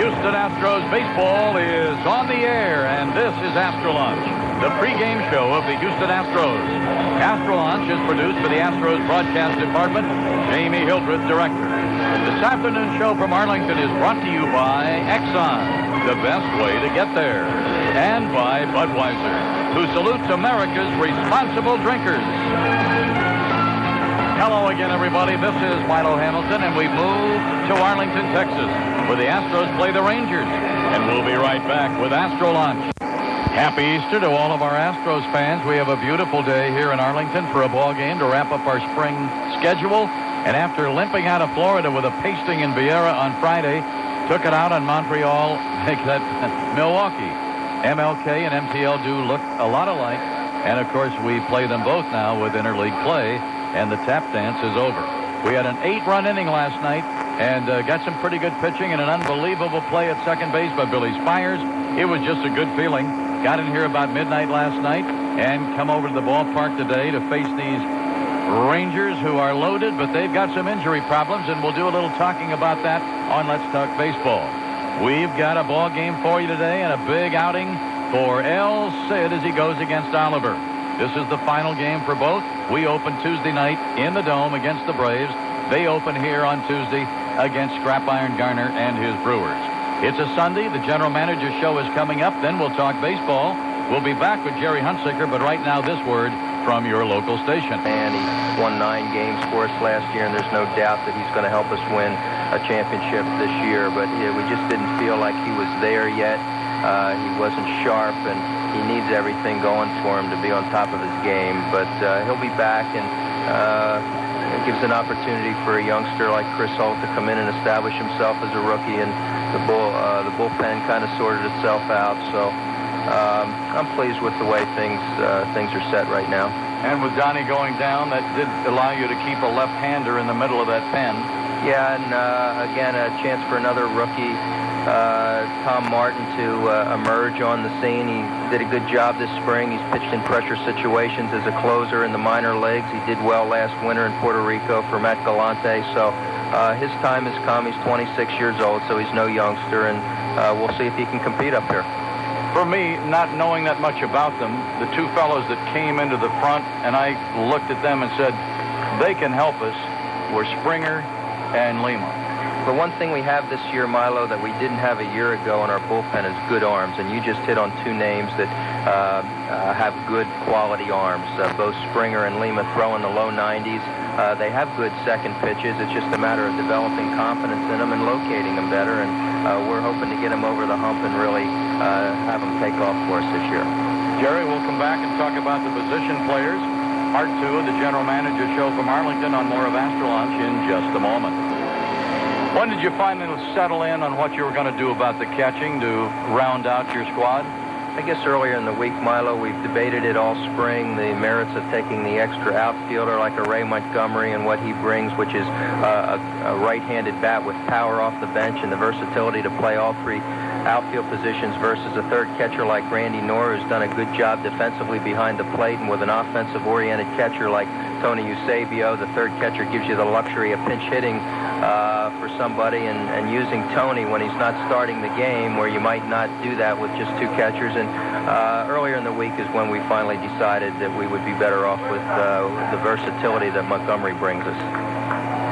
Houston Astros baseball is on the air, and this is Astro Lunch, the pregame show of the Houston Astros. Astro Lunch is produced by the Astros broadcast department. Jamie Hildreth, director. This afternoon show from Arlington is brought to you by Exxon, the best way to get there, and by Budweiser, who salutes America's responsible drinkers. Hello again, everybody. This is Milo Hamilton, and we move to Arlington, Texas, where the Astros play the Rangers. And we'll be right back with Astro Lunch. Happy Easter to all of our Astros fans. We have a beautiful day here in Arlington for a ball game to wrap up our spring schedule. And after limping out of Florida with a pasting in Viera on Friday, took it out on Montreal, Milwaukee. MLK and MTL do look a lot alike. And, of course, we play them both now with interleague play. And the tap dance is over. We had an 8-run inning last night and got some pretty good pitching and an unbelievable play at second base by Billy Spires. It was just a good feeling. Got in here about midnight last night and come over to the ballpark today to face these Rangers who are loaded, but they've got some injury problems, and we'll do a little talking about that on Let's Talk Baseball. We've got a ball game for you today and a big outing for El Cid as he goes against Oliver. This is the final game for both. We open Tuesday night in the Dome against the Braves. They open here on Tuesday against Scrap Iron Garner and his Brewers. It's a Sunday. The general manager show is coming up. Then we'll talk baseball. We'll be back with Jerry Hunsicker, but right now this word from your local station. And he won 9 games for us last year, and there's no doubt that he's going to help us win a championship this year. But we just didn't feel like he was there yet. He wasn't sharp, and he needs everything going for him to be on top of his game. But he'll be back, and it gives an opportunity for a youngster like Chris Holt to come in and establish himself as a rookie, and the bullpen kind of sorted itself out. So I'm pleased with the way things are set right now. And with Donnie going down, that did allow you to keep a left-hander in the middle of that pen. Yeah, and again, a chance for another rookie, Tom Martin, to emerge on the scene. He did a good job this spring. He's pitched in pressure situations as a closer in the minor leagues. He did well last winter in Puerto Rico for Matt Galante. So his time has come. He's 26 years old, so he's no youngster, and we'll see if he can compete up here. For me, not knowing that much about them, the two fellows that came into the front, and I looked at them and said, they can help us, were Springer and Lima. The one thing we have this year, Milo, that we didn't have a year ago in our bullpen is good arms, and you just hit on 2 names that have good quality arms. Both Springer and Lima throw in the low 90s. They have good second pitches. It's just a matter of developing confidence in them and locating them better, and we're hoping to get them over the hump and really have them take off for us this year. Jerry, we'll come back and talk about the position players. Part 2 of the General Manager show from Arlington on more of Astro Lunch in just a moment. When did you finally settle in on what you were going to do about the catching to round out your squad? I guess earlier in the week, Milo, we've debated it all spring, the merits of taking the extra outfielder like a Ray Montgomery and what he brings, which is a right-handed bat with power off the bench and the versatility to play all 3 outfield positions versus a third catcher like Randy Knorr, who's done a good job defensively behind the plate, and with an offensive-oriented catcher like Tony Eusebio, the third catcher gives you the luxury of pinch hitting for somebody and using Tony when he's not starting the game, where you might not do that with just 2 catchers. And earlier in the week is when we finally decided that we would be better off with the versatility that Montgomery brings us.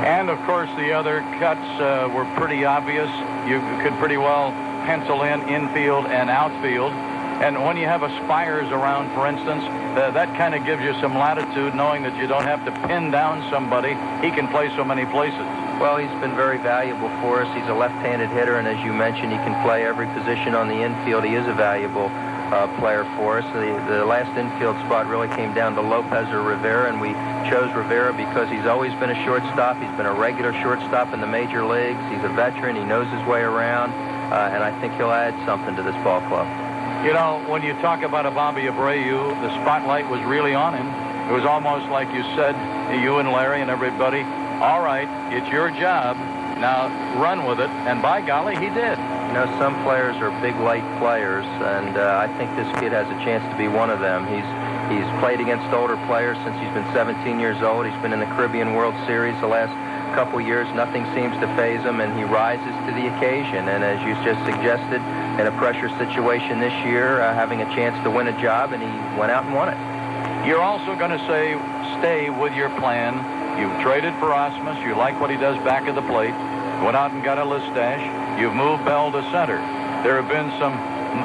And, of course, the other cuts were pretty obvious. You could pretty well pencil in infield and outfield. And when you have a Spires around, for instance, that kind of gives you some latitude, knowing that you don't have to pin down somebody. He can play so many places. Well, he's been very valuable for us. He's a left-handed hitter, and as you mentioned, he can play every position on the infield. He is a valuable player for us. The last infield spot really came down to Lopez or Rivera, and we chose Rivera because he's always been a shortstop. He's been a regular shortstop in the major leagues. He's a veteran. He knows his way around, and I think he'll add something to this ball club. You know, when you talk about a Bobby Abreu, the spotlight was really on him. It was almost like you said, you and Larry and everybody, all right, it's your job. Now run with it. And by golly, he did. You know, some players are big, light players, and I think this kid has a chance to be one of them. He's played against older players since he's been 17 years old. He's been in the Caribbean World Series the last couple years, nothing seems to faze him, and he rises to the occasion. And as you just suggested, in a pressure situation this year, having a chance to win a job, and he went out and won it. You're also going to say, stay with your plan. You've traded for Osmus. You like what he does back of the plate. Went out and got a Listash. You've moved Bell to center. There have been some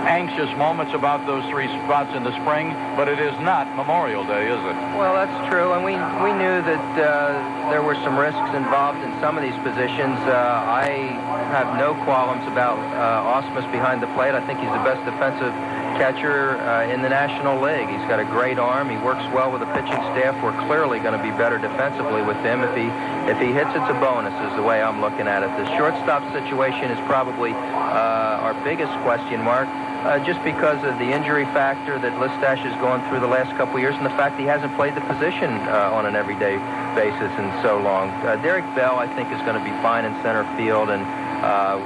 anxious moments about those three spots in the spring, but it is not Memorial Day, is it? Well, that's true, and we knew that there were some risks involved in some of these positions. I have no qualms about Osmus behind the plate. I think he's the best defensive catcher in the National League. He's got a great arm. He works well with the pitching staff. We're clearly going to be better defensively with him. If he hits, it's a bonus, is the way I'm looking at it. The shortstop situation is probably our biggest question mark, just because of the injury factor that Listash has gone through the last couple of years, and the fact he hasn't played the position on an everyday basis in so long. Derek Bell, I think, is going to be fine in center field, and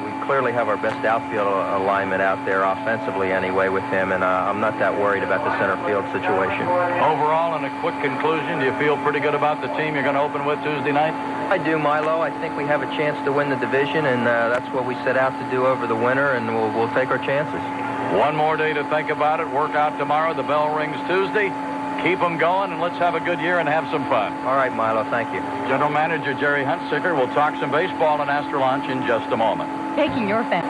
we clearly have our best outfield alignment out there offensively anyway with him, and I'm not that worried about the center field situation. Overall, in a quick conclusion, do you feel pretty good about the team you're going to open with Tuesday night? I do, Milo. I think we have a chance to win the division, and that's what we set out to do over the winter, and we'll take our chances. One more day to think about it. Work out tomorrow. The bell rings Tuesday. Keep them going, and let's have a good year and have some fun. All right, Milo. Thank you. General Manager Jerry Huntsicker will talk some baseball in Astro Launch in just a moment. Taking your fan.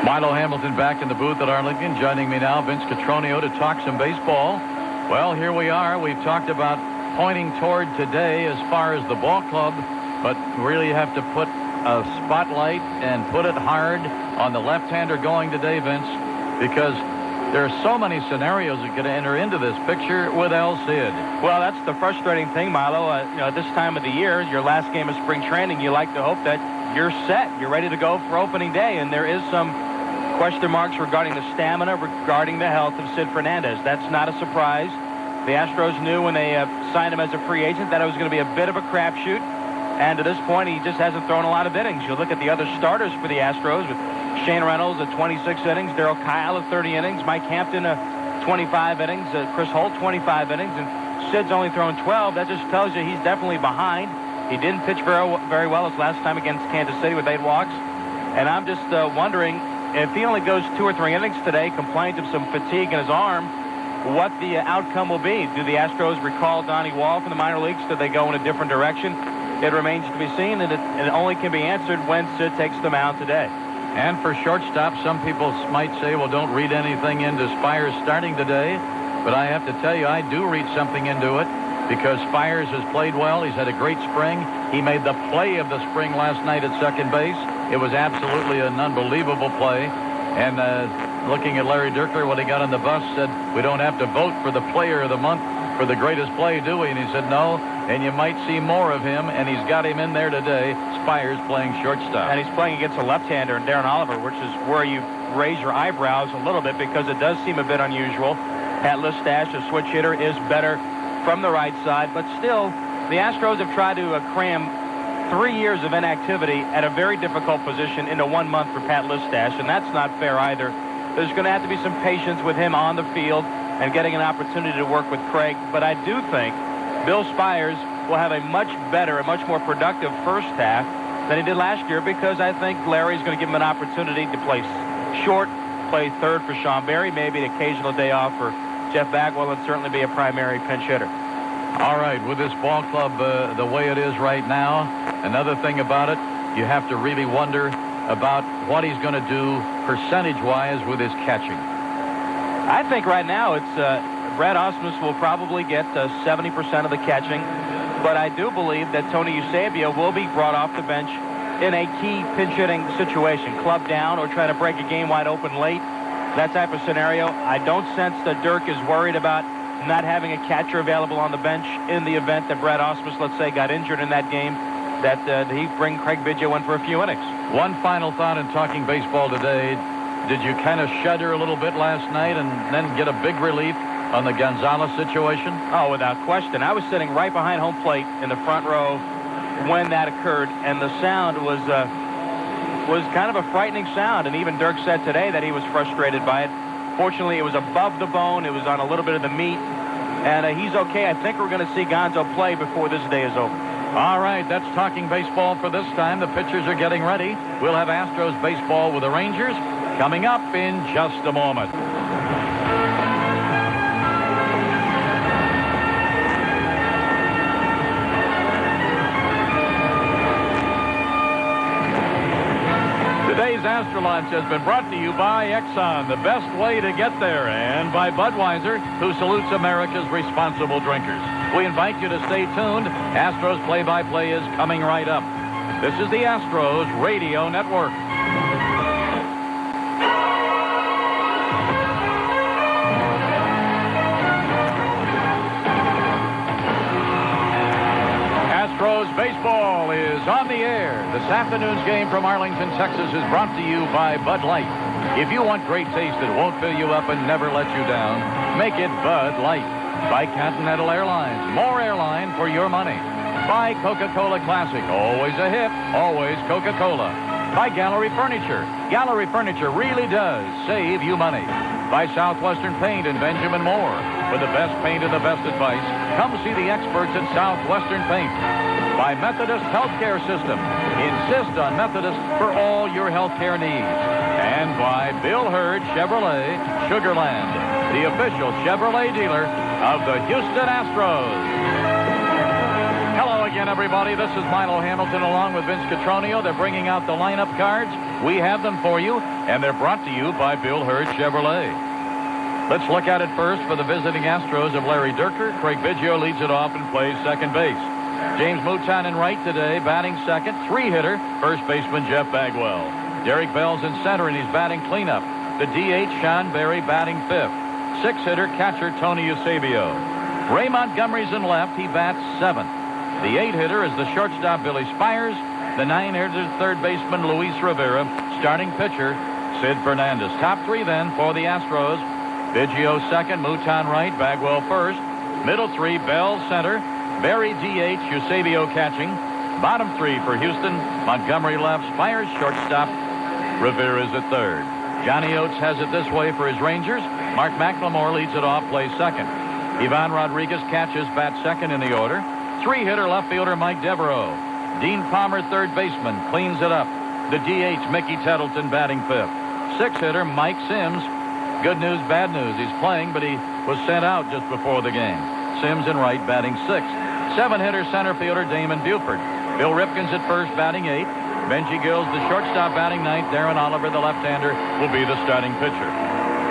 Milo Hamilton back in the booth at Arlington. Joining me now, Vince Cotroneo, to talk some baseball. Well, here we are. We've talked about pointing toward today as far as the ball club, but really have to put a spotlight and put it hard on the left-hander going today, Vince, because there are so many scenarios that could enter into this picture with El Cid. Well, that's the frustrating thing, Milo. This time of the year, your last game of spring training, you like to hope that you're set. You're ready to go for opening day, and there is some question marks regarding the stamina, regarding the health of Sid Fernandez. That's not a surprise. The Astros knew when they signed him as a free agent that it was going to be a bit of a crapshoot, and to this point, he just hasn't thrown a lot of innings. You look at the other starters for the Astros with Shane Reynolds at 26 innings, Darryl Kyle at 30 innings, Mike Hampton 25 innings, Chris Holt 25 innings, and Sid's only thrown 12. That just tells you he's definitely behind. He didn't pitch very well his last time against Kansas City with 8 walks, and I'm just wondering if he only goes 2 or 3 innings today, complains of some fatigue in his arm, what the outcome will be. Do the Astros recall Donnie Wall from the minor leagues? Do they go in a different direction? It remains to be seen, and it only can be answered when Sid takes the mound today. And for shortstop, some people might say, well, don't read anything into Spires starting today. But I have to tell you, I do read something into it, because Spires has played well. He's had a great spring. He made the play of the spring last night at second base. It was absolutely an unbelievable play. And looking at Larry Dirkler when he got on the bus, said, we don't have to vote for the player of the month for the greatest play, do we? And he said, no, and you might see more of him, and he's got him in there today. Spires playing shortstop. And he's playing against a left-hander, Darren Oliver, which is where you raise your eyebrows a little bit, because it does seem a bit unusual. Pat Listash, a switch hitter, is better from the right side, but still, the Astros have tried to cram 3 years of inactivity at a very difficult position into 1 month for Pat Listash, and that's not fair either. There's going to have to be some patience with him on the field and getting an opportunity to work with Craig, but I do think Bill Spires will have a much better, a much more productive first half than he did last year, because I think Larry's going to give him an opportunity to play short, play third for Sean Berry, maybe an occasional day off for Jeff Bagwell, and certainly be a primary pinch hitter. All right, with this ball club the way it is right now, another thing about it, you have to really wonder about what he's going to do percentage-wise with his catching. I think right now it's Brad Osmus will probably get 70% of the catching, but I do believe that Tony Eusebio will be brought off the bench in a key pinch-hitting situation, club down or try to break a game wide open late, that type of scenario. I don't sense that Dirk is worried about not having a catcher available on the bench in the event that Brad Osmus, let's say, got injured in that game, that he bring Craig Biggio in for a few innings. One final thought in talking baseball today. Did you kind of shudder a little bit last night and then get a big relief on the Gonzalez situation? Oh, without question. I was sitting right behind home plate in the front row when that occurred, and the sound was kind of a frightening sound, and even Dirk said today that he was frustrated by it. Fortunately, it was above the bone. It was on a little bit of the meat, and he's okay. I think we're going to see Gonzo play before this day is over. All right, that's talking baseball for this time. The pitchers are getting ready. We'll have Astros baseball with the Rangers coming up in just a moment. Today's Astro Lunch has been brought to you by Exxon, the best way to get there, and by Budweiser, who salutes America's responsible drinkers. We invite you to stay tuned. Astros play-by-play is coming right up. This is the Astros Radio Network. Astros baseball is on the air. This afternoon's game from Arlington, Texas is brought to you by Bud Light. If you want great taste that won't fill you up and never let you down, make it Bud Light. By Continental Airlines, more airline for your money. By Coca-Cola Classic, always a hit, always Coca-Cola. By Gallery Furniture. Gallery Furniture really does save you money. By Southwestern Paint and Benjamin Moore. For the best paint and the best advice, come see the experts at Southwestern Paint. By Methodist Healthcare System. Insist on Methodist for all your healthcare needs. And by Bill Hurd Chevrolet, Sugarland, the official Chevrolet dealer of the Houston Astros. Hello again, everybody. This is Milo Hamilton along with Vince Cotroneo. They're bringing out the lineup cards. We have them for you, and they're brought to you by Bill Hurd Chevrolet. Let's look at it first for the visiting Astros of Larry Dierker. Craig Biggio leads it off and plays second base. James Mouton in right today, batting second. Three-hitter, first baseman Jeff Bagwell. Derek Bell's in center, and he's batting cleanup. The DH, Sean Berry, batting fifth. Six-hitter, catcher Tony Eusebio. Ray Montgomery's in left. He bats seventh. The eight-hitter is the shortstop, Billy Spires. The nine-hitter, third baseman, Luis Rivera. Starting pitcher, Sid Fernandez. Top three, then, for the Astros. Biggio second, Mouton right, Bagwell first. Middle three, Bell center. Berry DH, Eusebio catching. Bottom three for Houston, Montgomery left, Spires shortstop. Rivera's at third. Johnny Oates has it this way for his Rangers. Mark McLemore leads it off, plays second. Ivan Rodriguez catches, bats second in the order. Three-hitter left fielder Mike Devereaux. Dean Palmer, third baseman, cleans it up. The DH, Mickey Tettleton, batting fifth. Six-hitter Mike Sims. Good news, bad news. He's playing, but he was sent out just before the game. Sims in right, batting sixth. Seven-hitter center fielder Damon Buford. Bill Ripken's at first, batting eighth. Benji Gills, the shortstop, batting ninth. Darren Oliver, the left-hander, will be the starting pitcher.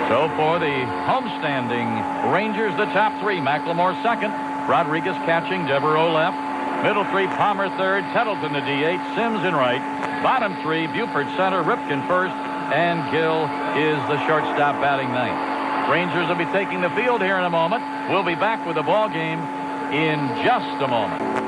So for the homestanding Rangers, the top three, McLemore second, Rodriguez catching, Devereaux left. Middle three, Palmer third, Tettleton the DH, Sims in right. Bottom three, Buford center, Ripken first, and Gill is the shortstop, batting ninth. Rangers will be taking the field here in a moment. We'll be back with the ball game in just a moment.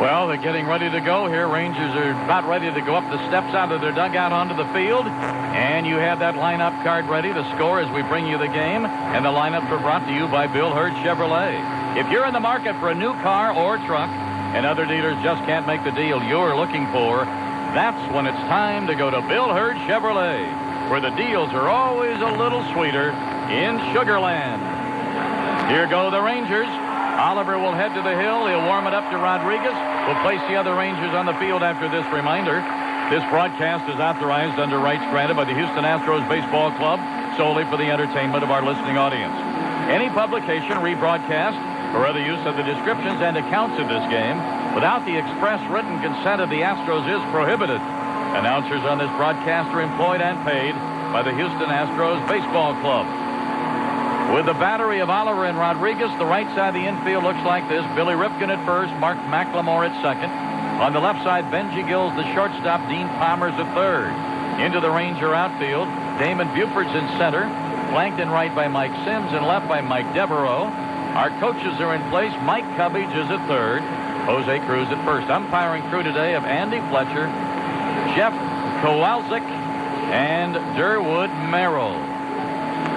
Well, they're getting ready to go here. Rangers are about ready to go up the steps out of their dugout onto the field. And you have that lineup card ready to score as we bring you the game. And the lineups are brought to you by Bill Hurd Chevrolet. If you're in the market for a new car or truck and other dealers just can't make the deal you're looking for, that's when it's time to go to Bill Hurd Chevrolet, where the deals are always a little sweeter in Sugarland. Here go the Rangers. Oliver will head to the hill. He'll warm it up to Rodriguez. We'll place the other Rangers on the field after this reminder. This broadcast is authorized under rights granted by the Houston Astros Baseball Club solely for the entertainment of our listening audience. Any publication, rebroadcast, or other use of the descriptions and accounts of this game without the express written consent of the Astros is prohibited. Announcers on this broadcast are employed and paid by the Houston Astros Baseball Club. With the battery of Oliver and Rodriguez, the right side of the infield looks like this. Billy Ripken at first, Mark McLemore at second. On the left side, Benji Gills, the shortstop, Dean Palmer's at third. Into the Ranger outfield, Damon Buford's in center, flanked in right by Mike Sims and left by Mike Devereaux. Our coaches are in place. Mike Cubbage is at third. Jose Cruz at first. Umpiring crew today of Andy Fletcher, Jeff Kowalczyk, and Durwood Merrill.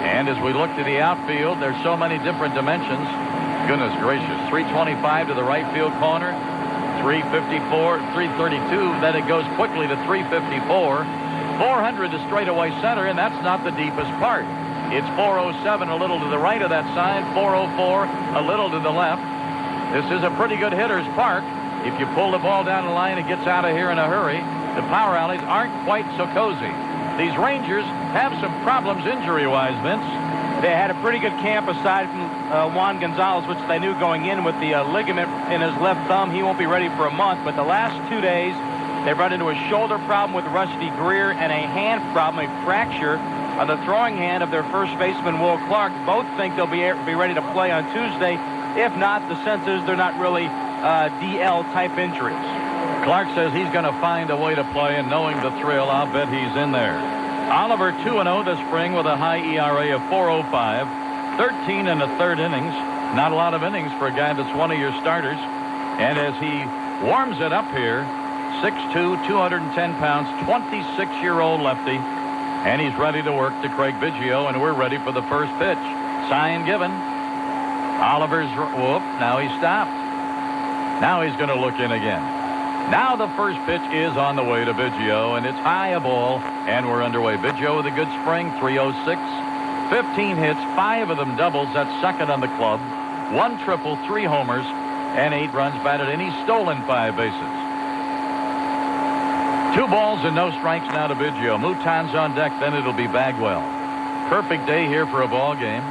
And as we look to the outfield, there's so many different dimensions. Goodness gracious. 325 to the right field corner. 354, 332. Then it goes quickly to 354. 400 to straightaway center, and that's not the deepest part. It's 407 a little to the right of that sign. 404 a little to the left. This is a pretty good hitter's park. if you pull the ball down the line, it gets out of here in a hurry. The power alleys aren't quite so cozy. These Rangers have some problems injury-wise, Vince. They had a pretty good camp aside from Juan Gonzalez, which they knew going in with the ligament in his left thumb. He won't be ready for a month. But the last 2 days, they've run into a shoulder problem with Rusty Greer and a hand problem, a fracture on the throwing hand of their first baseman, Will Clark. Both think they'll be ready to play on Tuesday. If not, the sense is they're not really DL-type injuries. Clark says he's going to find a way to play, and knowing the thrill, I'll bet he's in there. Oliver 2-0 this spring with a high ERA of 4.05, 13 in the third innings. Not a lot of innings for a guy that's one of your starters. And as he warms it up here, 6'2", 210 pounds, 26-year-old lefty, and he's ready to work to Craig Biggio, and we're ready for the first pitch. Sign given. Oliver's, whoop, now he stopped. Now he's going to look in again. Now the first pitch is on the way to Biggio, and it's high a ball, and we're underway. Biggio with a good spring, 306, 15 hits, 5 of them doubles. That's second on the club. 1 triple, 3 homers, and 8 runs batted in. He's stolen 5 bases. 2 balls and no strikes now to Biggio. Mouton's on deck, then it'll be Bagwell. Perfect day here for a ball game.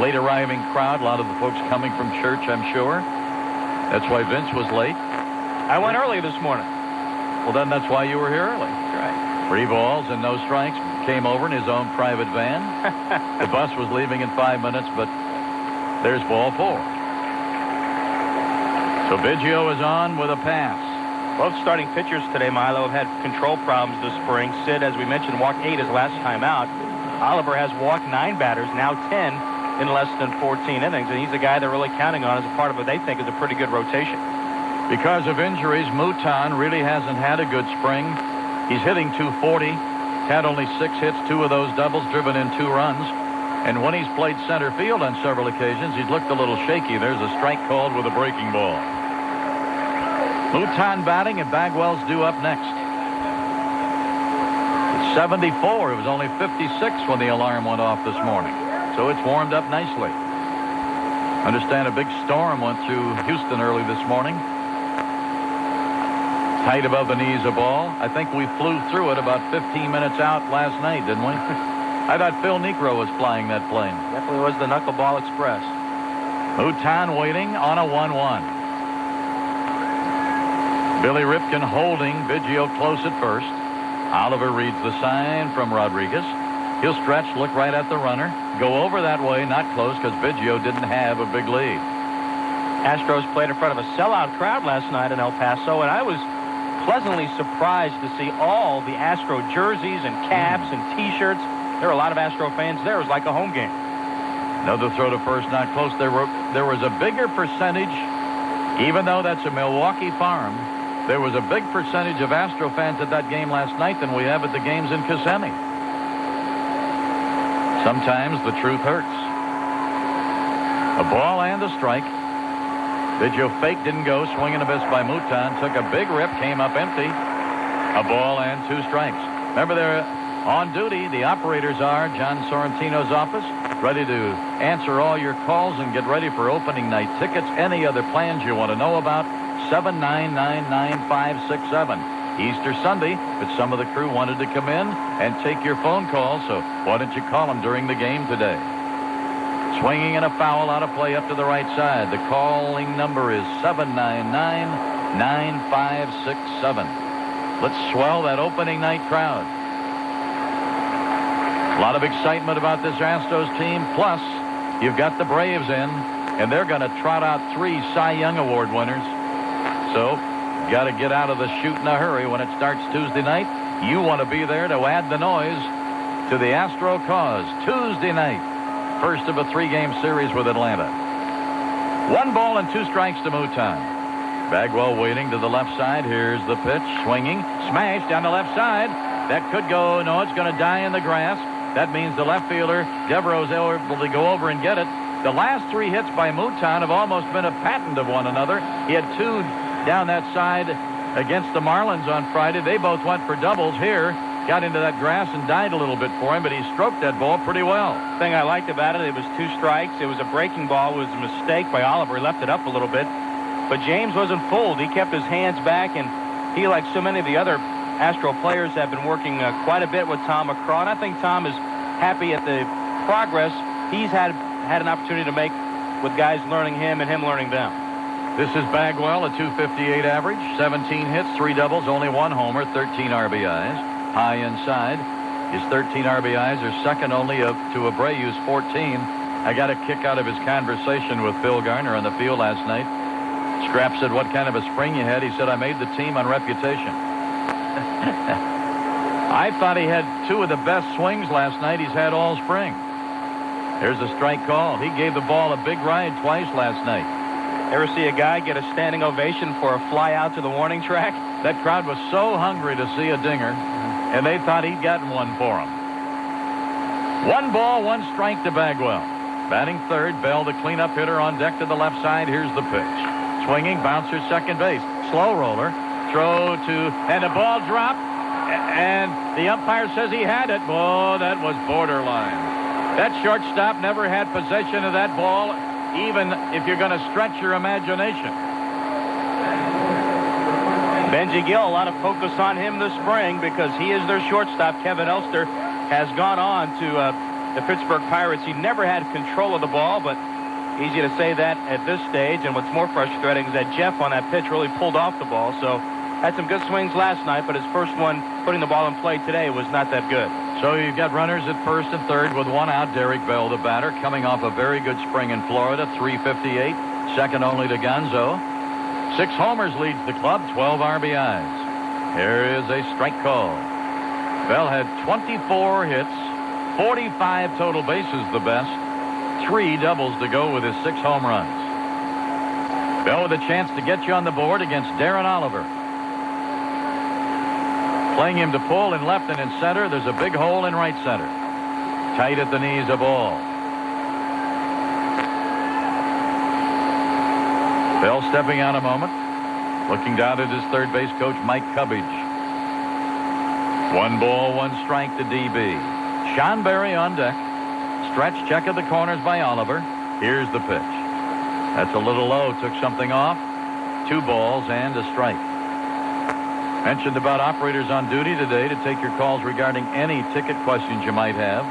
Late arriving crowd, a lot of the folks coming from church, I'm sure. That's why Vince was late. I went early this morning. Well, then that's why you were here early. That's right. 3 balls and no strikes. Came over in his own private van. The bus was leaving in 5 minutes, but there's ball 4. So Biggio is on with a pass. Both starting pitchers today, Milo, have had control problems this spring. Sid, as we mentioned, walked 8 his last time out. Oliver has walked 9 batters, now 10 in less than 14 innings, and he's a guy they're really counting on as a part of what they think is a pretty good rotation. Because of injuries, Mouton really hasn't had a good spring. He's hitting .240, had only 6 hits, 2 of those doubles, driven in 2 runs. And when he's played center field on several occasions, he's looked a little shaky. There's a strike called with a breaking ball. Mouton batting, and Bagwell's due up next. It's 74. It was only 56 when the alarm went off this morning. So it's warmed up nicely. Understand a big storm went through Houston early this morning. Tight above the knees a ball. I think we flew through it about 15 minutes out last night, didn't we? I thought Phil Niekro was flying that plane. Definitely was the Knuckleball Express. Mouton waiting on a 1-1. Billy Ripken holding Biggio close at first. Oliver reads the sign from Rodriguez. He'll stretch, look right at the runner, go over that way, not close because Biggio didn't have a big lead. Astros played in front of a sellout crowd last night in El Paso, and I was pleasantly surprised to see all the Astro jerseys and caps and T-shirts. There were a lot of Astro fans there. It was like a home game. Another throw to first, not close. There was a bigger percentage, even though that's a Milwaukee farm, there was a big percentage of Astro fans at that game last night than we have at the games in Kissimmee. Sometimes the truth hurts. A ball and a strike. Biggio fake, didn't go. Swing and a miss by Mouton. Took a big rip, came up empty. A ball and 2 strikes. Remember, they're on duty. The operators are John Sorrentino's office, ready to answer all your calls and get ready for opening night tickets. Any other plans you want to know about, 7999567. Easter Sunday, but some of the crew wanted to come in and take your phone calls, so why don't you call them during the game today? Swinging and a foul out of play up to the right side. The calling number is 7999567. Let's swell that opening night crowd. A lot of excitement about this Astros team. Plus, you've got the Braves in, and they're going to trot out 3 Cy Young Award winners. So, got to get out of the chute in a hurry when it starts Tuesday night. You want to be there to add the noise to the Astro cause. Tuesday night, first of a 3-game series with Atlanta. 1 ball and 2 strikes to Mouton. Bagwell waiting to the left side. Here's the pitch. Swinging. Smash down the left side. That could go. No, it's going to die in the grass. That means the left fielder, Devereaux's able to go over and get it. The last 3 hits by Mouton have almost been a patent of one another. He had 2 down that side against the Marlins on Friday. They both went for doubles here. Got into that grass and died a little bit for him, but he stroked that ball pretty well. The thing I liked about it, it was 2 strikes. It was a breaking ball. It was a mistake by Oliver. He left it up a little bit. But James wasn't fooled. He kept his hands back, and he, like so many of the other Astro players, have been working quite a bit with Tom McCraw. And I think Tom is happy at the progress he's had an opportunity to make with guys learning him and him learning them. This is Bagwell, a .258 average, 17 hits, 3 doubles, only 1 homer, 13 RBIs. High inside. His 13 RBIs are second only to Abreu's 14. I got a kick out of his conversation with Phil Garner on the field last night. Scrap said, "What kind of a spring you had?" He said, "I made the team on reputation." I thought he had 2 of the best swings last night he's had all spring. Here's a strike call. He gave the ball a big ride twice last night. Ever see a guy get a standing ovation for a fly out to the warning track? That crowd was so hungry to see a dinger, and they thought he'd gotten one for him. 1 ball, 1 strike to Bagwell. Batting third, Bell, the cleanup hitter, on deck to the left side. Here's the pitch. Swinging, bouncer, second base. Slow roller. Throw to, and the ball dropped, and the umpire says he had it. Oh, that was borderline. That shortstop never had possession of that ball, even if you're going to stretch your imagination. Benji Gill, a lot of focus on him this spring because he is their shortstop. Kevin Elster has gone on to the Pittsburgh Pirates. He never had control of the ball, but easy to say that at this stage. And what's more frustrating is that Jeff on that pitch really pulled off the ball. So had some good swings last night, but his first one putting the ball in play today was not that good. So you've got runners at first and third with 1 out. Derek Bell, the batter, coming off a very good spring in Florida, .358, second only to Gonzo. 6 homers leads the club, 12 RBIs. Here is a strike call. Bell had 24 hits, 45 total bases, the best. 3 doubles to go with his 6 home runs. Bell with a chance to get you on the board against Darren Oliver. Playing him to pull in left and in center. There's a big hole in right center. Tight at the knees, a ball. Bell stepping out a moment. Looking down at his third base coach, Mike Cubbage. 1 ball, 1 strike to DB. Sean Berry on deck. Stretch check of the corners by Oliver. Here's the pitch. That's a little low. Took something off. 2 balls and a strike. Mentioned about operators on duty today to take your calls regarding any ticket questions you might have.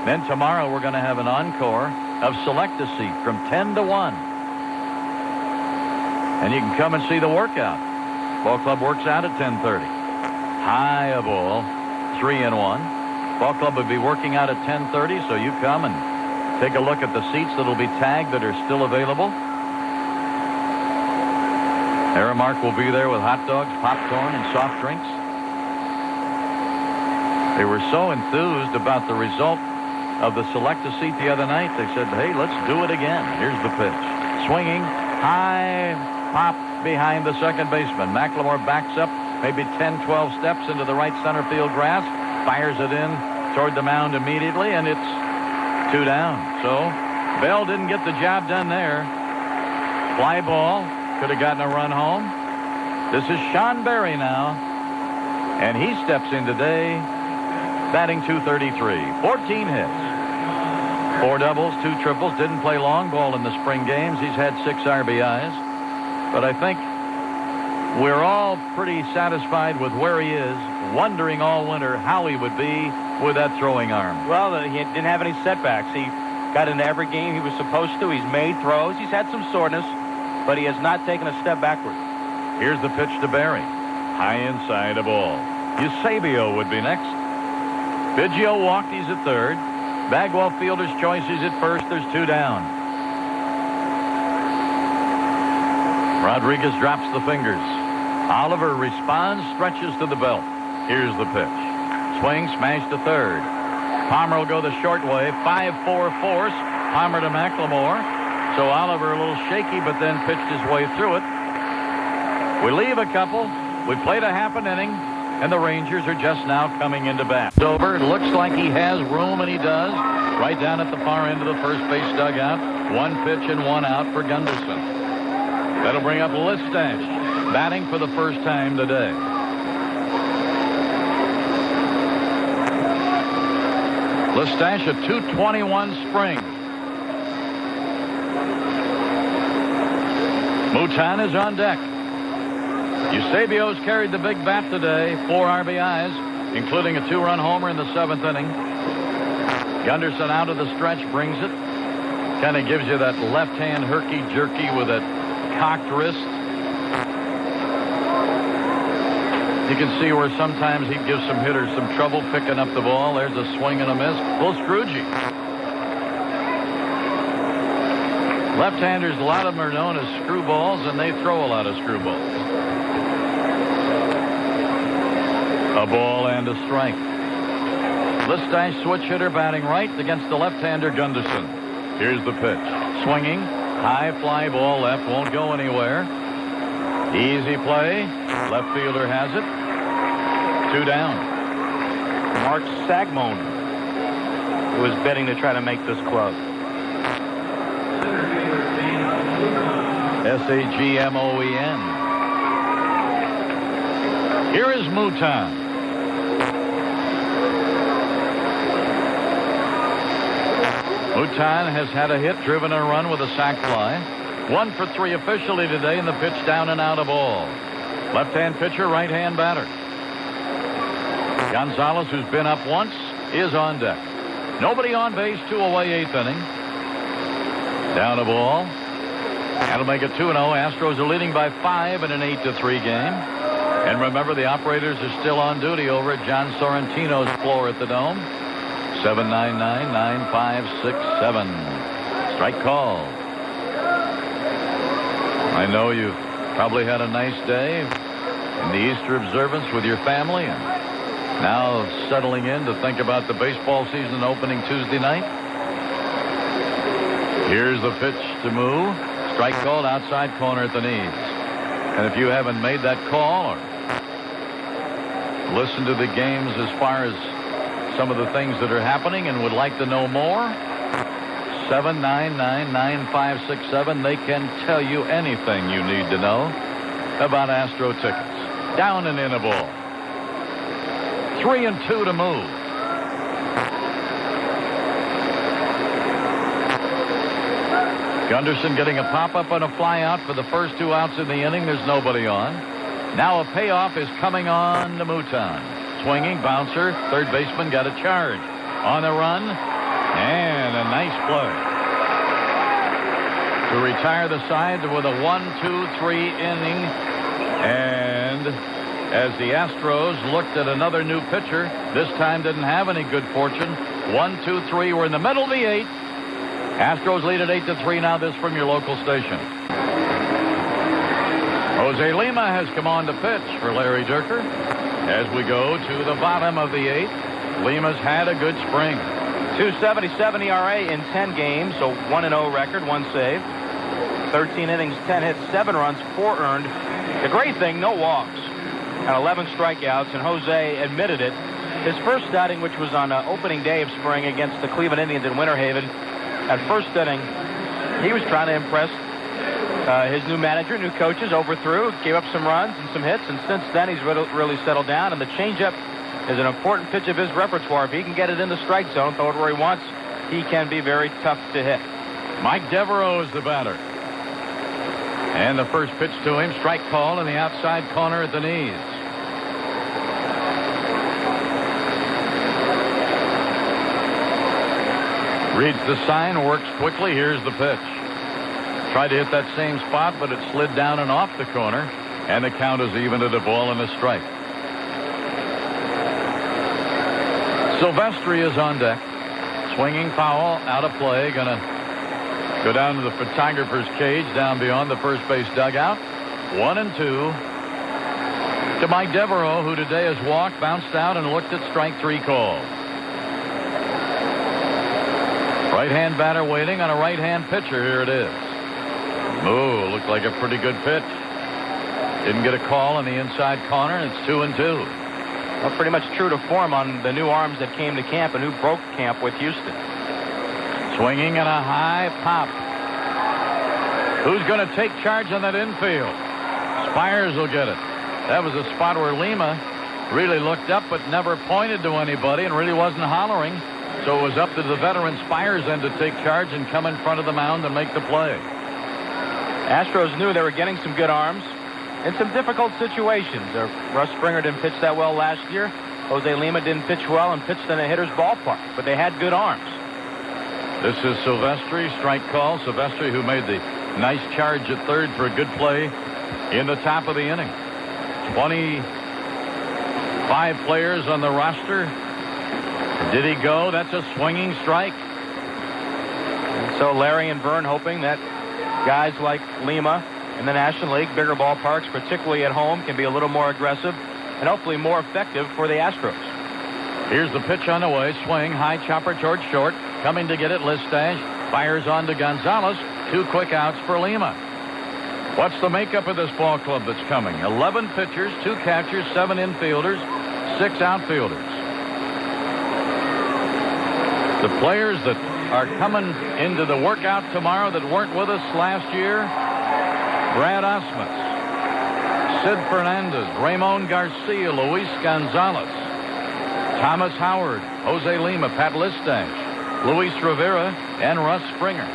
Then tomorrow we're going to have an encore of Select a Seat from 10 to 1. And you can come and see the workout. Ball club works out at 10:30. High a ball, 3-1. Ball club will be working out at 10:30, so you come and take a look at the seats that'll be tagged that are still available. Aramark will be there with hot dogs, popcorn, and soft drinks. They were so enthused about the result of the Select a Seat the other night, they said, "Hey, let's do it again." Here's the pitch. Swinging, high pop behind the second baseman. McLemore backs up maybe 10-12 steps into the right center field grass, fires it in toward the mound immediately, and it's 2 down. So Bell didn't get the job done there. Fly ball. Could have gotten a run home. This is Sean Berry now, and he steps in today batting .233. 14 hits, 4 doubles, 2 triples. Didn't play long ball in the spring games. He's had 6 RBIs, but I think we're all pretty satisfied with where he is, wondering all winter how he would be with that throwing arm. Well, he didn't have any setbacks. He got into every game he was supposed to. He's made throws. He's had some soreness, but he has not taken a step backward. Here's the pitch to Berry. High inside, a ball. Eusebio would be next. Biggio walked. He's at third. Bagwell fielder's choice. He's at first. There's 2 down. Rodriguez drops the fingers. Oliver responds, stretches to the belt. Here's the pitch. Swing, smash to third. Palmer will go the short way. 5-4 force. Palmer to McLemore. So Oliver a little shaky, but then pitched his way through it. We leave a couple. We played a half an inning, and the Rangers are just now coming into bat. Over. It looks like he has room, and he does. Right down at the far end of the first base dugout. 1 pitch and 1 out for Gunderson. That'll bring up Listash, batting for the first time today. Listash, a .221 spring. Mouton is on deck. Eusebio's carried the big bat today. 4 RBIs, including a 2-run homer in the 7th inning. Gunderson out of the stretch brings it. Kind of gives you that left-hand herky-jerky with that cocked wrist. You can see where sometimes he gives some hitters some trouble picking up the ball. There's a swing and a miss. Little Scroogey. Left-handers, a lot of them are known as screwballs, and they throw a lot of screwballs. A ball and a strike. Listach switch hitter batting right against the left-hander Gunderson. Here's the pitch. Swinging. High fly ball left. Won't go anywhere. Easy play. Left fielder has it. 2 down. Mark Sagmon, who is betting to try to make this close. Sagmoen. Here is Mouton. Mouton has had a hit, driven a run with a sac fly. 1 for 3 officially today, and the pitch down and out of ball. Left-hand pitcher, right-hand batter. Gonzalez, who's been up once, is on deck. Nobody on base, 2 away, 8th inning. Down a ball. That'll make it 2-0. Astros are leading by 5 in an 8-3 game. And remember, the operators are still on duty over at John Sorrentino's floor at the Dome. 799-9567. Strike call. I know you've probably had a nice day in the Easter observance with your family, and now settling in to think about the baseball season opening Tuesday night. Here's the pitch to move. Strike called outside corner at the knees. And if you haven't made that call or listened to the games as far as some of the things that are happening and would like to know more, 799-9567. They can tell you anything you need to know about Astro tickets. Down and in a ball. 3-2 to move. Gunderson getting a pop-up and a fly-out for the first 2 outs in the inning. There's nobody on. Now a payoff is coming on to Mouton. Swinging, bouncer, third baseman got a charge. On the run, and a nice play to retire the side with a 1-2-3 inning. And as the Astros looked at another new pitcher, this time didn't have any good fortune. 1-2-3. We're in the middle of the 8th. Astros lead at 8-3 now. This from your local station. Jose Lima has come on to pitch for Larry Dierker. As we go to the bottom of the 8th, Lima's had a good spring. 2.77 ERA in 10 games, so 1-0 record, 1 save. 13 innings, 10 hits, 7 runs, 4 earned. The great thing, no walks and 11 strikeouts, and Jose admitted it. His first outing, which was on opening day of spring against the Cleveland Indians in Winter Haven, at first inning, he was trying to impress his new manager, new coaches, overthrew, gave up some runs and some hits, and since then he's really settled down, and the changeup is an important pitch of his repertoire. If he can get it in the strike zone, throw it where he wants, he can be very tough to hit. Mike Devereaux is the batter. And the first pitch to him, strike call in the outside corner at the knees. Reads the sign, works quickly. Here's the pitch. Tried to hit that same spot, but it slid down and off the corner, and the count is even at a ball and a strike. Silvestri is on deck. Swinging foul, out of play. Gonna go down to the photographer's cage down beyond the first base dugout. 1-2 to Mike Devereaux, who today has walked, bounced out, and looked at strike 3 call. Right-hand batter waiting on a right-hand pitcher. Here it is. Ooh, looked like a pretty good pitch. Didn't get a call in the inside corner, and it's 2-2. Well, pretty much true to form on the new arms that came to camp and who broke camp with Houston. Swinging and a high pop. Who's going to take charge on that infield? Spires will get it. That was a spot where Lima really looked up but never pointed to anybody and really wasn't hollering. So it was up to the veteran Spires then to take charge and come in front of the mound and make the play. Astros knew they were getting some good arms in some difficult situations. Russ Springer didn't pitch that well last year. Jose Lima didn't pitch well and pitched in a hitter's ballpark, but they had good arms. This is Silvestri, strike call. Silvestri, who made the nice charge at third for a good play in the top of the inning. 25 players on the roster. Did he go? That's a swinging strike. And so Larry and Vern hoping that guys like Lima in the National League, bigger ballparks, particularly at home, can be a little more aggressive and hopefully more effective for the Astros. Here's the pitch on the way. Swing, high chopper towards short. Coming to get it, Listash. Fires on to Gonzalez. 2 quick outs for Lima. What's the makeup of this ball club that's coming? 11 pitchers, 2 catchers, 7 infielders, 6 outfielders. The players that are coming into the workout tomorrow that weren't with us last year: Brad Osmus, Sid Fernandez, Ramon Garcia, Luis Gonzalez, Thomas Howard, Jose Lima, Pat Listash, Luis Rivera, and Russ Springer.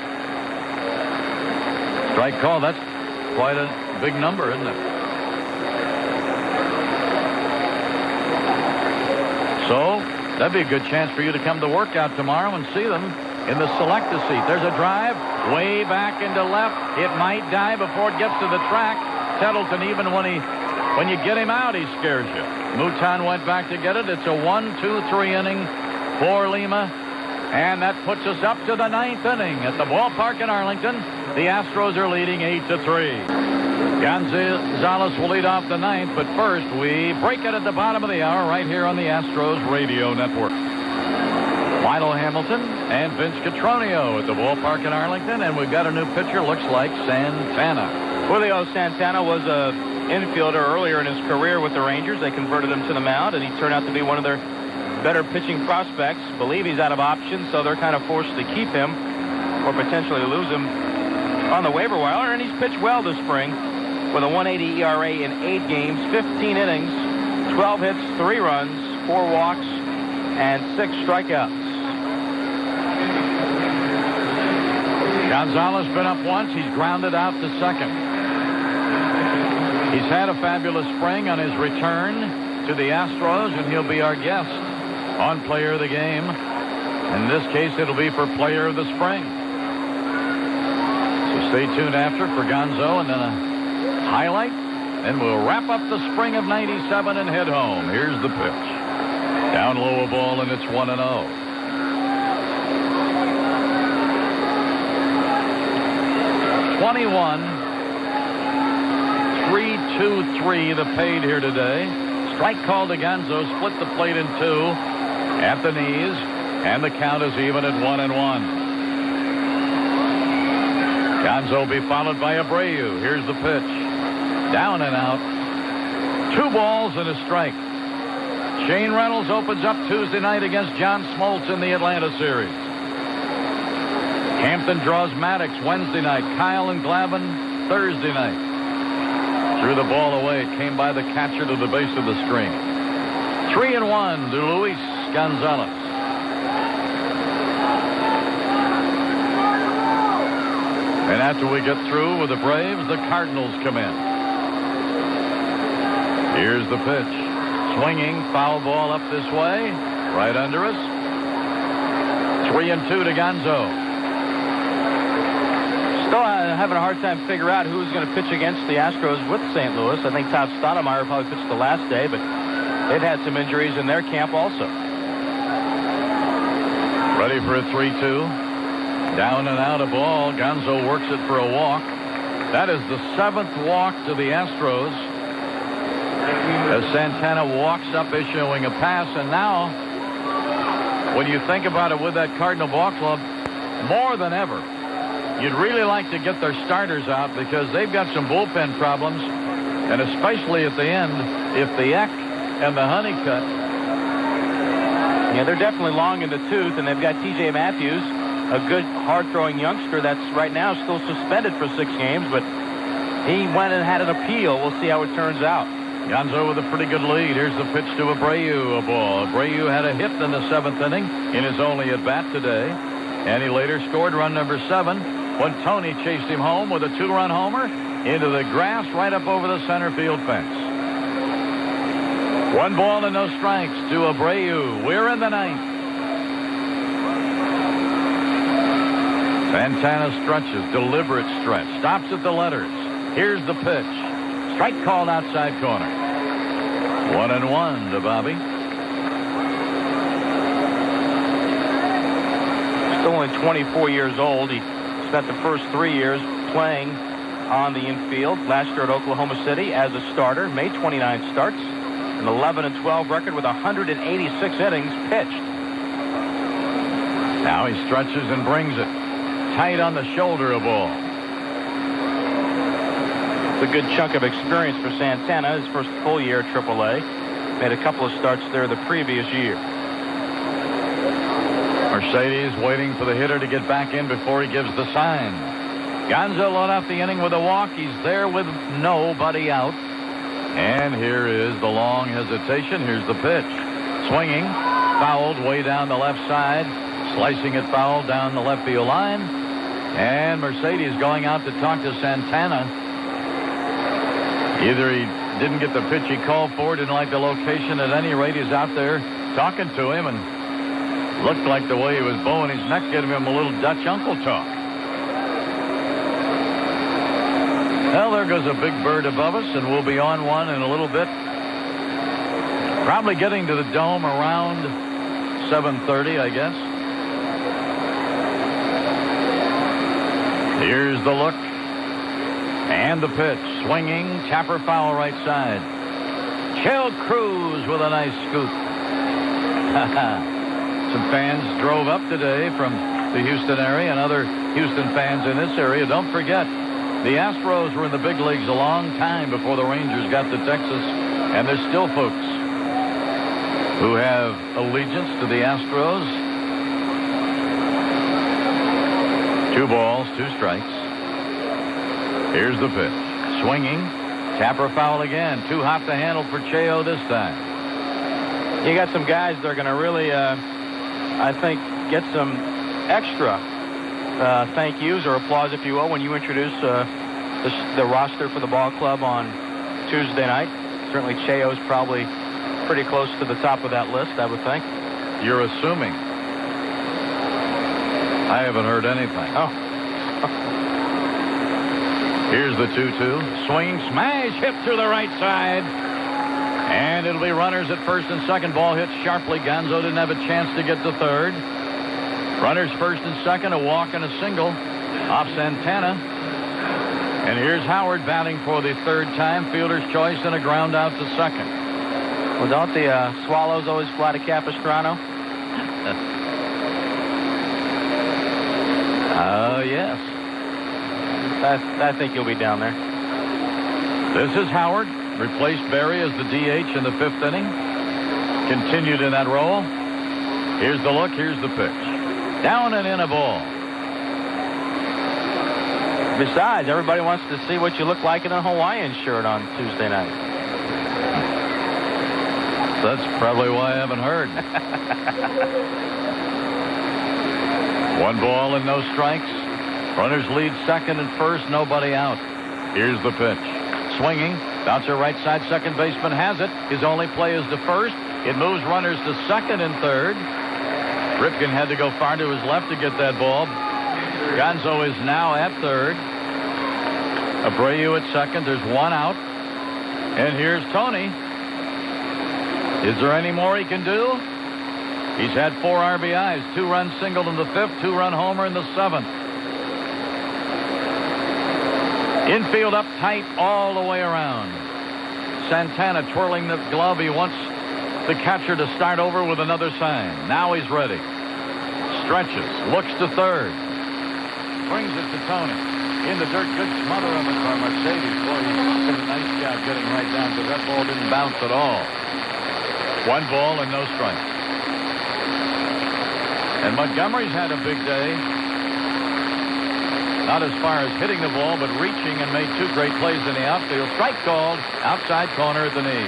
Strike call. That's quite a big number, isn't it? So that'd be a good chance for you to come to workout tomorrow and see them in the selector seat. There's a drive way back into left. It might die before it gets to the track. Tettleton, even when you get him out, he scares you. Mouton went back to get it. It's a 1-2-3 inning for Lima. And that puts us up to the 9th inning at the ballpark in Arlington. The Astros are leading 8-3. Gonzalez will lead off the 9th, but first we break it at the bottom of the hour right here on the Astros Radio Network. Milo Hamilton and Vince Cotroneo at the ballpark in Arlington, and we've got a new pitcher, looks like Santana. Julio Santana was a infielder earlier in his career with the Rangers. They converted him to the mound, and he turned out to be one of their better pitching prospects. Believe he's out of options, so they're kind of forced to keep him or potentially lose him on the waiver wire. And he's pitched well this spring with a 1.80 ERA in 8 games, 15 innings, 12 hits, 3 runs, 4 walks, and 6 strikeouts. Gonzalez been up once. He's grounded out to second. He's had a fabulous spring on his return to the Astros, and he'll be our guest on Player of the Game. In this case, it'll be for Player of the Spring. So stay tuned after for Gonzo, and then a highlight, and we'll wrap up the spring of '97 and head home. Here's the pitch. Down low a ball, and it's 1-0. (21-3-2-3) the paid here today. Strike call to Gonzo, split the plate in 2 at the knees, and the count is even at 1-1. Gonzo will be followed by Abreu. Here's the pitch. Down and out. 2 balls and a strike. Shane Reynolds opens up Tuesday night against John Smoltz in the Atlanta series. Hampton draws Maddox Wednesday night. Kyle and Glavine Thursday night. Threw the ball away. It came by the catcher to the base of the screen. 3-1 to Luis Gonzalez. And after we get through with the Braves, the Cardinals come in. Here's the pitch. Swinging, foul ball up this way. Right under us. 3-2 to Gonzo. Still having a hard time figure out who's going to pitch against the Astros with St. Louis. I think Todd Stoudemire probably pitched the last day, but they've had some injuries in their camp also. Ready for a 3-2. Down and out a ball. Gonzo works it for a walk. That is the 7th walk to the Astros, as Santana walks up issuing a pass. And now, when you think about it with that Cardinal ball club, more than ever, you'd really like to get their starters out because they've got some bullpen problems, and especially at the end, if the Eck and the Honeycutt. Yeah, they're definitely long in the tooth, and they've got T.J. Matthews, a good hard-throwing youngster that's right now still suspended for 6 games, but he went and had an appeal. We'll see how it turns out. Gonzo with a pretty good lead. Here's the pitch to Abreu, a ball. Abreu had a hit in the 7th inning in his only at-bat today, and he later scored run number 7 when Tony chased him home with a 2-run homer into the grass right up over the center field fence. 1 ball and no strikes to Abreu. We're in the 9th. Santana stretches, deliberate stretch, stops at the letters. Here's the pitch. Strike called outside corner. 1-1 to Bobby. Still only 24 years old. He spent the first 3 years playing on the infield. Last year at Oklahoma City as a starter. Made 29 starts. An 11-12 record with 186 innings pitched. Now he stretches and brings it. Tight on the shoulder, a ball. It's a good chunk of experience for Santana. His first full year at AAA. Made a couple of starts there the previous year. Mercedes waiting for the hitter to get back in before he gives the sign. Gonzo led off the inning with a walk. He's there with nobody out. And here is the long hesitation. Here's the pitch. Swinging. Fouled way down the left side. Slicing it foul down the left field line. And Mercedes going out to talk to Santana. Either he didn't get the pitch he called for, didn't like the location. At any rate, he's out there talking to him, and looked like the way he was bowing his neck, giving him a little Dutch uncle talk. Well, there goes a big bird above us, and we'll be on one in a little bit. Probably getting to the dome around 7:30, I guess. Here's the look. And the pitch. Swinging. Tapper foul right side. Chell Cruz with a nice scoop. Some fans drove up today from the Houston area, and other Houston fans in this area. Don't forget, the Astros were in the big leagues a long time before the Rangers got to Texas, and there's still folks who have allegiance to the Astros. 2 balls, 2 strikes. Here's the pitch. Swinging. Tapper foul again. Too hot to handle for Cheo this time. You got some guys that are going to really, I think, get some extra thank yous or applause, if you will, when you introduce the roster for the ball club on Tuesday night. Certainly Cheo's probably pretty close to the top of that list, I would think. You're assuming. I haven't heard anything. Oh. Here's the 2-2. Swing, smash, hit to the right side. And it'll be runners at first and second. Ball hit sharply. Gonzo didn't have a chance to get to third. Runners first and second. A walk and a single off Santana. And here's Howard batting for the 3rd time. Fielder's choice and a ground out to second. Well, don't the Swallows always fly to Capistrano? Oh, yes. I think you'll be down there. This is Howard. Replaced Berry as the DH in the 5th inning. Continued in that role. Here's the look. Here's the pitch. Down and in a ball. Besides, everybody wants to see what you look like in a Hawaiian shirt on Tuesday night. That's probably why I haven't heard. 1 ball and no strikes. Runners lead second and first. Nobody out. Here's the pitch. Swinging. Bouncer right side. Second baseman has it. His only play is to first. It moves runners to second and third. Ripken had to go far to his left to get that ball. Gonzo is now at third. Abreu at second. There's 1 out. And here's Tony. Is there any more he can do? He's had 4 RBIs. 2-run single in the 5th. 2-run homer in the 7th. Infield up tight all the way around. Santana twirling the glove. He wants the catcher to start over with another sign. Now he's ready. Stretches. Looks to third. Brings it to Tony. In the dirt. Good smother of it by Mercedes. Boy, he's done a nice job getting right down because that ball didn't bounce at all. 1 ball and no strikes. And Montgomery's had a big day. Not as far as hitting the ball, but reaching and made 2 great plays in the outfield. Strike called. Outside corner at the knee.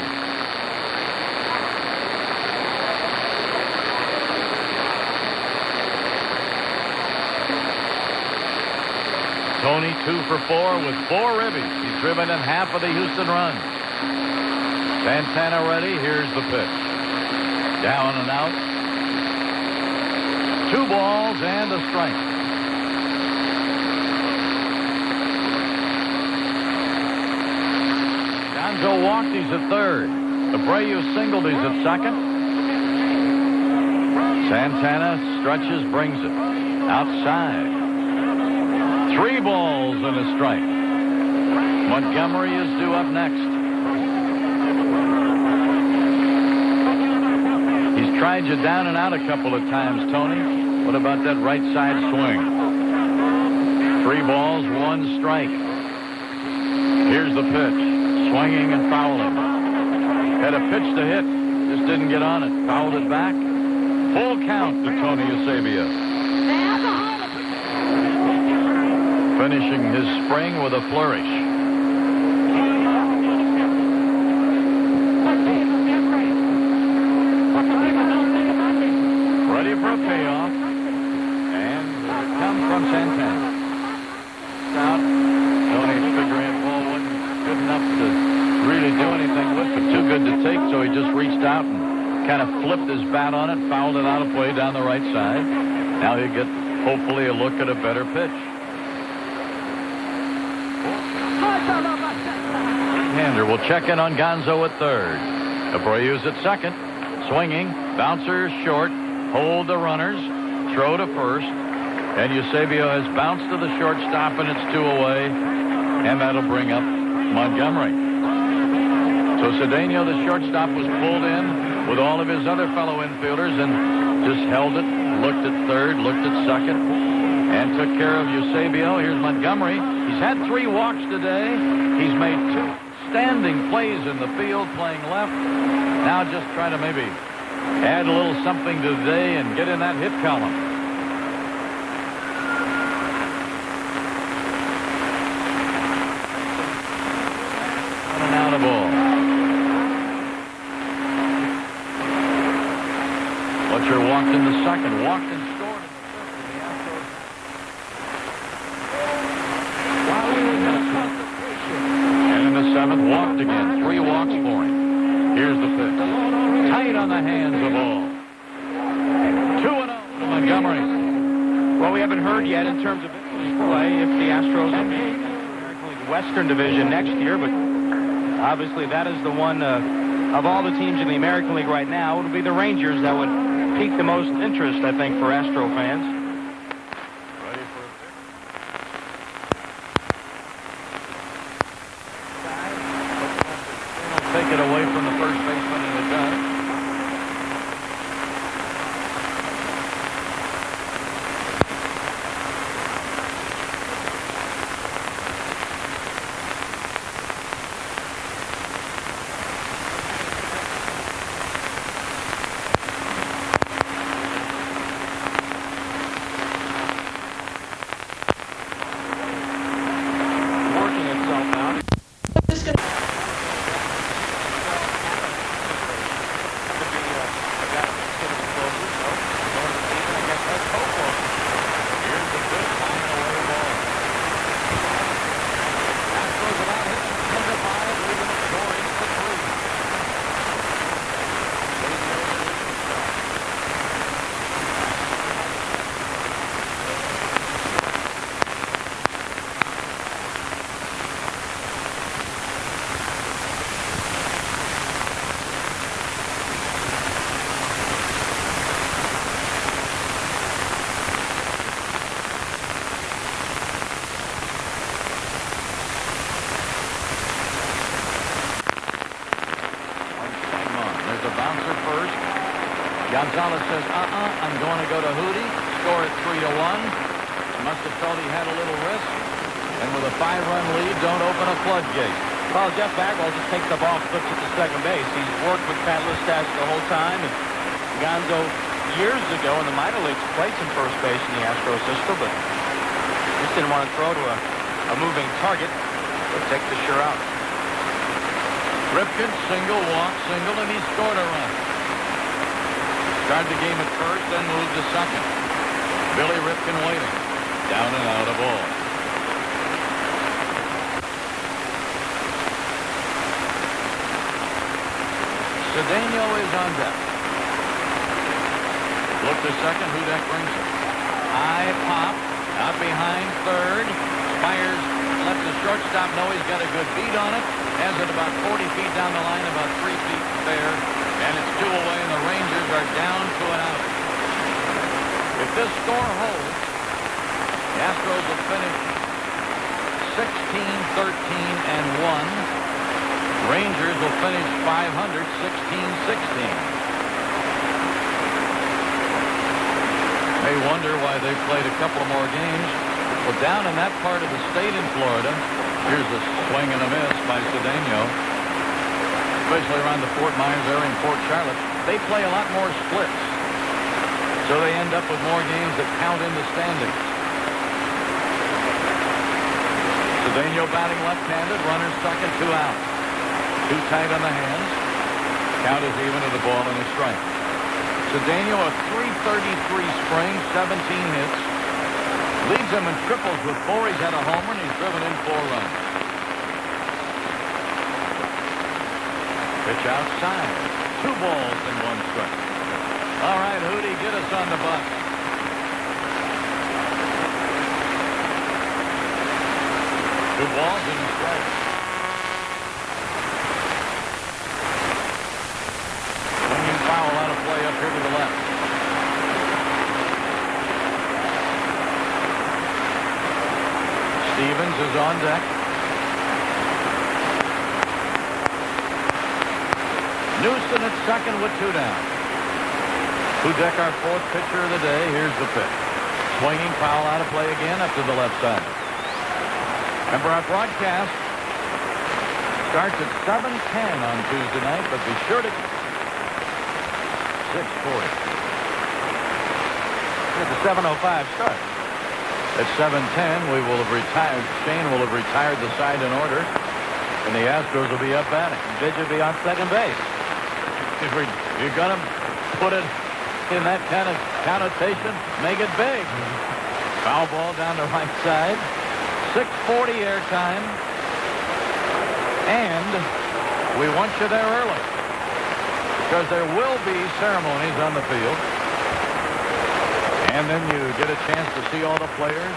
Tony 2 for 4 with 4 ribbies. He's driven in half of the Houston runs. Santana ready. Here's the pitch. Down and out. 2 balls and a strike. Gonzo walked. He's at third. Abreu singled. He's at second. Santana stretches, brings it outside. 3 balls and a strike. Montgomery is due up next. He's tried you down and out a couple of times, Tony. What about that right side swing? 3 balls, 1 strike. Here's the pitch. Swinging and fouling. Had a pitch to hit. Just didn't get on it. Fouled it back. Full count to Tony Eusebio. Finishing his spring with a flourish. Ready for a payoff. And it comes from Santana. Out. Tony figuring the ball wasn't good enough to really do anything with, but too good to take, so he just reached out and kind of flipped his bat on it, fouled it out of play down the right side. Now he'll get, hopefully, a look at a better pitch. Hander will check in on Gonzo at third. Abreu's at second. Swinging. Bouncer short. Hold the runners. Throw to first. And Eusebio has bounced to the shortstop, and it's 2 away. And that'll bring up Montgomery. So Cedeno, the shortstop, was pulled in with all of his other fellow infielders and just held it, looked at third, looked at second, and took care of Eusebio. Here's Montgomery. He's had 3 walks today. He's made 2 standing plays in the field playing left. Now just try to maybe add a little something today and get in that hit column. And out of ball. Fletcher walked in the second, walked and scored in the fifth. And in the 7th, walked again. 3 walks for him. Here's the pitch. Tight on the hands of all. 2-0 to Montgomery. Well, we haven't heard yet in terms of play if the Astros will be in the American League Western Division next year, but obviously that is the one of all the teams in the American League right now. It would be the Rangers that would pique the most interest, I think, for Astro fans. Ready for a pitch. Take it away from the first baseman, and it does. Gonzalez says, I'm going to go to Hootie. Score it 3-1. Must have felt he had a little risk. And with a 5-run lead, don't open a floodgate. Well, Jeff Bagwell just takes the ball, flips it to second base. He's worked with Pat Listach the whole time. And Gonzo, years ago in the minor leagues, played some first base in the Astro system, but just didn't want to throw to a moving target. So take the sure out. Ripken, single, walk, single, and he scored a run. Started the game at first, then moved to second. Billy Ripken waiting. Down and out of ball. Cedeno is on deck. Look to second. Hudek brings it. High pop. Out behind third. Fires left the shortstop know he's got a good beat on it. Has it about 40 feet down the line, about 3 feet there. And it's 2 away, and the Rangers are down to an out. If this score holds, the Astros will finish 16-13-1. Rangers will finish 500, 16-16. May wonder why they played a couple more games. Well, down in that part of the state in Florida, here's a swing and a miss by Cedeno, especially around the Fort Myers area and Port Charlotte. They play a lot more splits, so they end up with more games that count in the standings. Cedeno batting left-handed, runner second, 2 out. Too tight on the hands. Count is even to the ball and a strike. Cedeno, a .333 spring, 17 hits. Leads him in triples with 4. He's had a homer, and he's driven in 4 runs. Pitch outside. 2 balls and 1 strike. All right, Hootie, get us on the bus. Two balls and a strike. Swinging foul out of play up here to the left. Stevens is on deck. Newson at second with 2 down. Hudek, our 4th pitcher of the day. Here's the pitch. Swinging foul out of play again up to the left side. Remember, our broadcast starts at 7:10 on Tuesday night, but be sure to 6:40. It's a 7:05 start. At 7:10, we will have retired. Shane will have retired the side in order, and the Astros will be up batting. Vidge will be on second base. If you're going to put it in that kind of connotation, make it big. Foul ball down the right side. 6:40 airtime. And we want you there early, because there will be ceremonies on the field. And then you get a chance to see all the players.